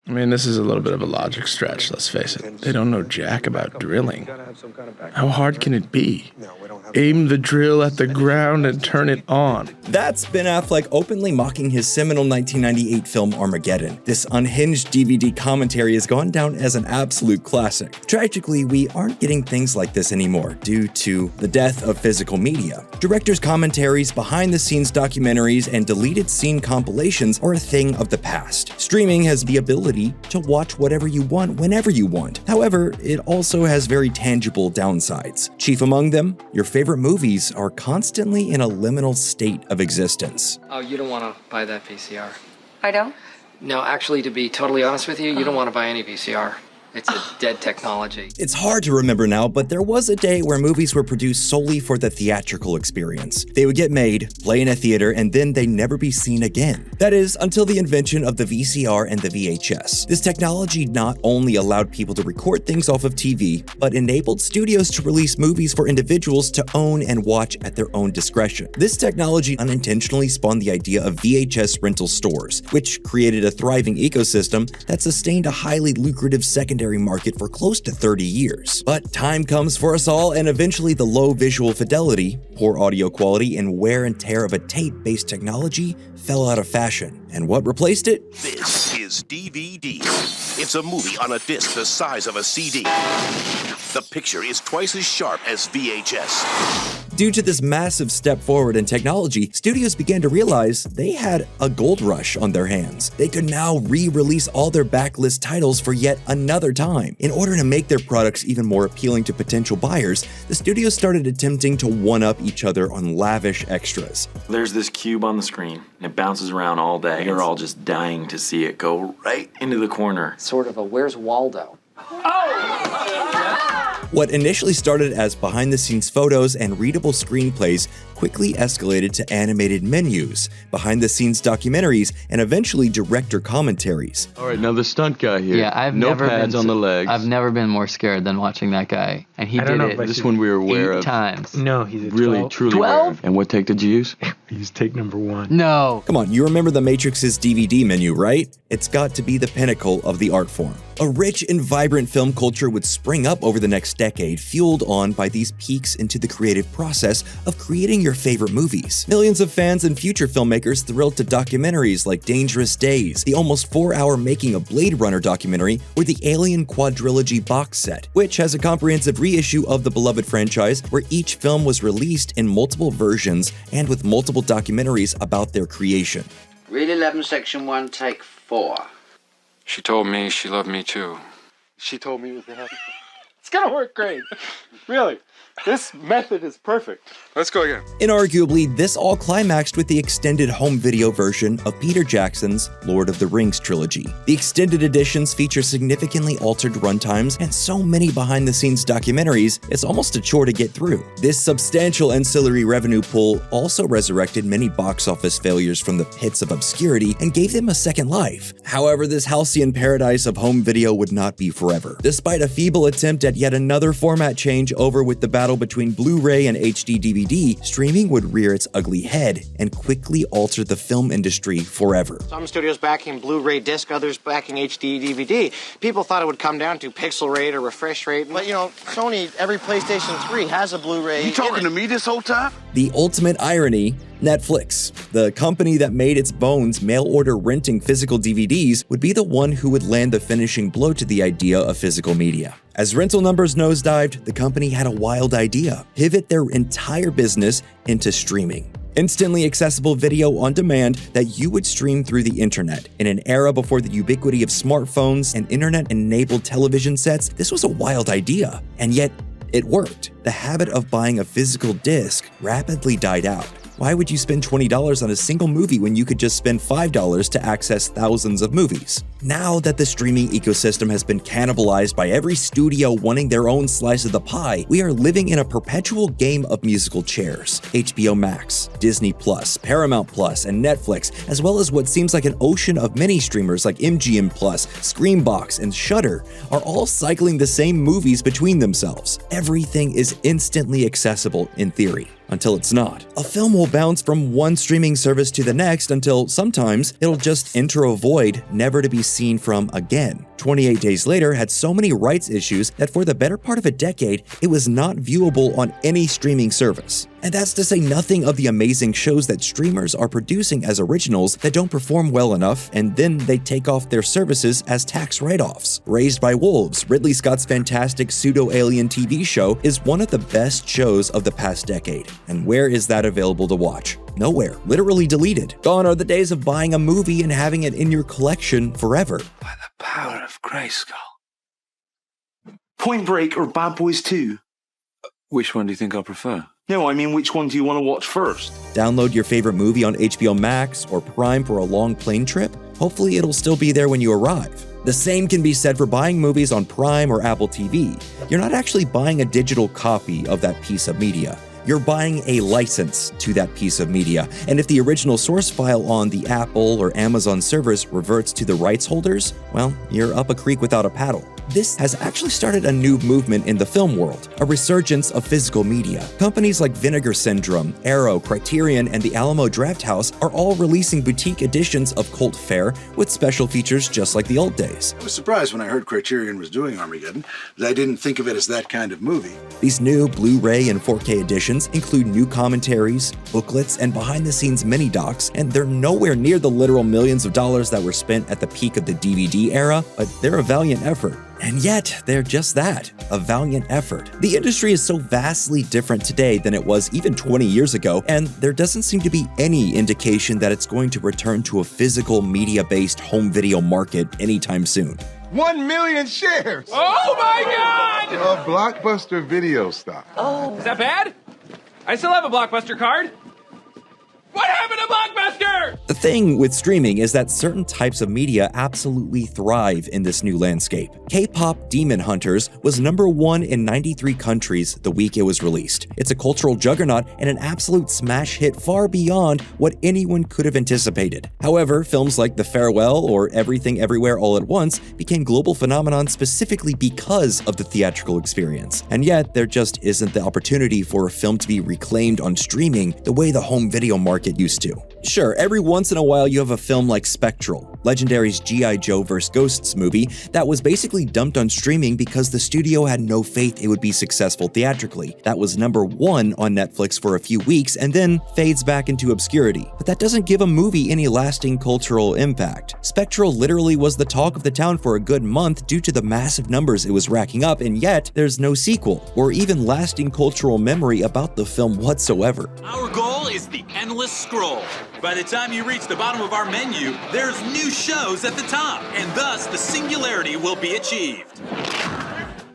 I mean, this is a little bit of a logic stretch, let's face it. They don't know jack about drilling. How hard can it be? Aim the drill at the ground and turn it on. That's Ben Affleck openly mocking his seminal 1998 film Armageddon. This unhinged DVD commentary has gone down as an absolute classic. Tragically, we aren't getting things like this anymore due to the death of physical media. Directors' commentaries, behind-the-scenes documentaries, and deleted scene compilations are a thing of the past. Streaming has the ability to watch whatever you want whenever you want. However, it also has very tangible downsides. Chief among them, your favorite movies are constantly in a liminal state of existence. Oh, you don't want to buy that VCR. I don't? No, actually, to be totally honest with you, you don't want to buy any VCR. It's a dead technology. It's hard to remember now, but there was a day where movies were produced solely for the theatrical experience. They would get made, play in a theater, and then they'd never be seen again. That is, until the invention of the VCR and the VHS. This technology not only allowed people to record things off of TV, but enabled studios to release movies for individuals to own and watch at their own discretion. This technology unintentionally spawned the idea of VHS rental stores, which created a thriving ecosystem that sustained a highly lucrative secondary market for close to 30 years. But time comes for us all, and eventually the low visual fidelity, poor audio quality, and wear and tear of a tape-based technology fell out of fashion. And what replaced it? This is DVD. It's a movie on a disc the size of a CD. The picture is twice as sharp as VHS. Due to this massive step forward in technology, studios began to realize they had a gold rush on their hands. They could now re-release all their backlist titles for yet another time. In order to make their products even more appealing to potential buyers, the studios started attempting to one-up each other on lavish extras. There's this cube on the screen, and it bounces around all day. You're all just dying to see it go right into the corner. Sort of a Where's Waldo? What initially started as behind-the-scenes photos and readable screenplays quickly escalated to animated menus, behind-the-scenes documentaries, and eventually director commentaries. All right, now the stunt guy here. Yeah, I've no never pads been on the legs. I've never been more scared than watching that guy, and he did it. This one we were aware 8 of. times. No, he's a 12. Really, truly 12? aware of. And what take did you use? He's take number 1. No. Come on, you remember the Matrix's DVD menu, right? It's got to be the pinnacle of the art form. A rich and vibrant film culture would spring up over the next decade, fueled on by these peaks into the creative process of creating your favorite movies. Millions of fans and future filmmakers thrilled to documentaries like Dangerous Days, the almost 4-hour making of Blade Runner documentary, or the Alien Quadrilogy box set, which has a comprehensive reissue of the beloved franchise where each film was released in multiple versions and with multiple documentaries about their creation. Reel 11, Section 1, Take 4. She told me she loved me too. She told me it was happy. It's gonna work great. Really. This method is perfect. Let's go again. Inarguably, this all climaxed with the extended home video version of Peter Jackson's Lord of the Rings trilogy. The extended editions feature significantly altered runtimes and so many behind-the-scenes documentaries, it's almost a chore to get through. This substantial ancillary revenue pool also resurrected many box office failures from the pits of obscurity and gave them a second life. However, this halcyon paradise of home video would not be forever. Despite a feeble attempt at yet another format change over with the battle between Blu-ray and HD DVD, streaming would rear its ugly head and quickly alter the film industry forever. Some studios backing Blu-ray disc, others backing HD DVD. People thought it would come down to pixel rate or refresh rate, but Sony, every PlayStation 3 has a Blu-ray. You talking to me this whole time? The ultimate irony, Netflix, the company that made its bones mail-order renting physical DVDs, would be the one who would land the finishing blow to the idea of physical media. As rental numbers nosedived, the company had a wild idea: pivot their entire business into streaming. Instantly accessible video on demand that you would stream through the internet. In an era before the ubiquity of smartphones and internet-enabled television sets, this was a wild idea, and yet it worked. The habit of buying a physical disc rapidly died out. Why would you spend $20 on a single movie when you could just spend $5 to access thousands of movies? Now that the streaming ecosystem has been cannibalized by every studio wanting their own slice of the pie, we are living in a perpetual game of musical chairs. HBO Max, Disney Plus, Paramount Plus, and Netflix, as well as what seems like an ocean of mini streamers like MGM Plus, Screambox, and Shudder, are all cycling the same movies between themselves. Everything is instantly accessible in theory. until it's not. A film will bounce from one streaming service to the next until sometimes it'll just enter a void never to be seen from again. 28 Days Later had so many rights issues that for the better part of a decade, it was not viewable on any streaming service. And that's to say nothing of the amazing shows that streamers are producing as originals that don't perform well enough, and then they take off their services as tax write-offs. Raised by Wolves, Ridley Scott's fantastic pseudo-alien TV show is one of the best shows of the past decade. And where is that available to watch? Nowhere. Literally deleted. Gone are the days of buying a movie and having it in your collection forever. By the power of Grayskull. Point Break or Bad Boys 2? Which one do you think I'll prefer? No, I mean, which one do you want to watch first? Download your favorite movie on HBO Max or Prime for a long plane trip? Hopefully it'll still be there when you arrive. The same can be said for buying movies on Prime or Apple TV. You're not actually buying a digital copy of that piece of media. You're buying a license to that piece of media, and if the original source file on the Apple or Amazon servers reverts to the rights holders, well, you're up a creek without a paddle. This has actually started a new movement in the film world, a resurgence of physical media. Companies like Vinegar Syndrome, Arrow, Criterion, and the Alamo Drafthouse are all releasing boutique editions of cult fare with special features just like the old days. I was surprised when I heard Criterion was doing Armageddon, but I didn't think of it as that kind of movie. These new Blu-ray and 4K editions include new commentaries, booklets, and behind-the-scenes mini-docs, and they're nowhere near the literal millions of dollars that were spent at the peak of the DVD era, but they're a valiant effort. And yet, they're just that, a valiant effort. The industry is so vastly different today than it was even 20 years ago, and there doesn't seem to be any indication that it's going to return to a physical media-based home video market anytime soon. 1 million shares! Oh my God! Of Blockbuster video stock. Oh. Is that bad? I still have a Blockbuster card. What happened to Blockbuster? The thing with streaming is that certain types of media absolutely thrive in this new landscape. K-pop Demon Hunters was #1 in 93 countries the week it was released. It's a cultural juggernaut and an absolute smash hit far beyond what anyone could have anticipated. However, films like The Farewell or Everything Everywhere All at Once became global phenomenon specifically because of the theatrical experience. And yet, there just isn't the opportunity for a film to be reclaimed on streaming the way the home video market used to. Sure, every once in a while you have a film like Spectral, Legendary's G.I. Joe vs. Ghosts movie that was basically dumped on streaming because the studio had no faith it would be successful theatrically. That was #1 on Netflix for a few weeks and then fades back into obscurity. But that doesn't give a movie any lasting cultural impact. Spectral literally was the talk of the town for a good month due to the massive numbers it was racking up, and yet there's no sequel or even lasting cultural memory about the film whatsoever. Our goal is the endless scroll. By the time you reach the bottom of our menu, there's new shows at the top, and thus the singularity will be achieved.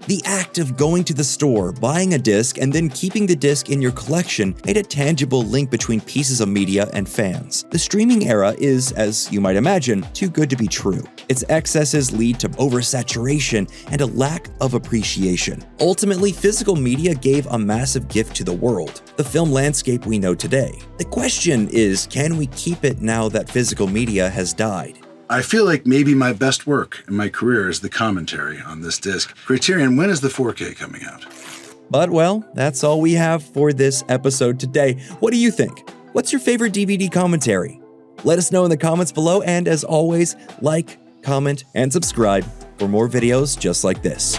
The act of going to the store, buying a disc, and then keeping the disc in your collection made a tangible link between pieces of media and fans. The streaming era is, as you might imagine, too good to be true. Its excesses lead to oversaturation and a lack of appreciation. Ultimately, physical media gave a massive gift to the world, the film landscape we know today. The question is, can we keep it now that physical media has died? I feel like maybe my best work in my career is the commentary on this disc. Criterion, when is the 4K coming out? But well, that's all we have for this episode today. What do you think? What's your favorite DVD commentary? Let us know in the comments below, and as always, like, comment, and subscribe for more videos just like this.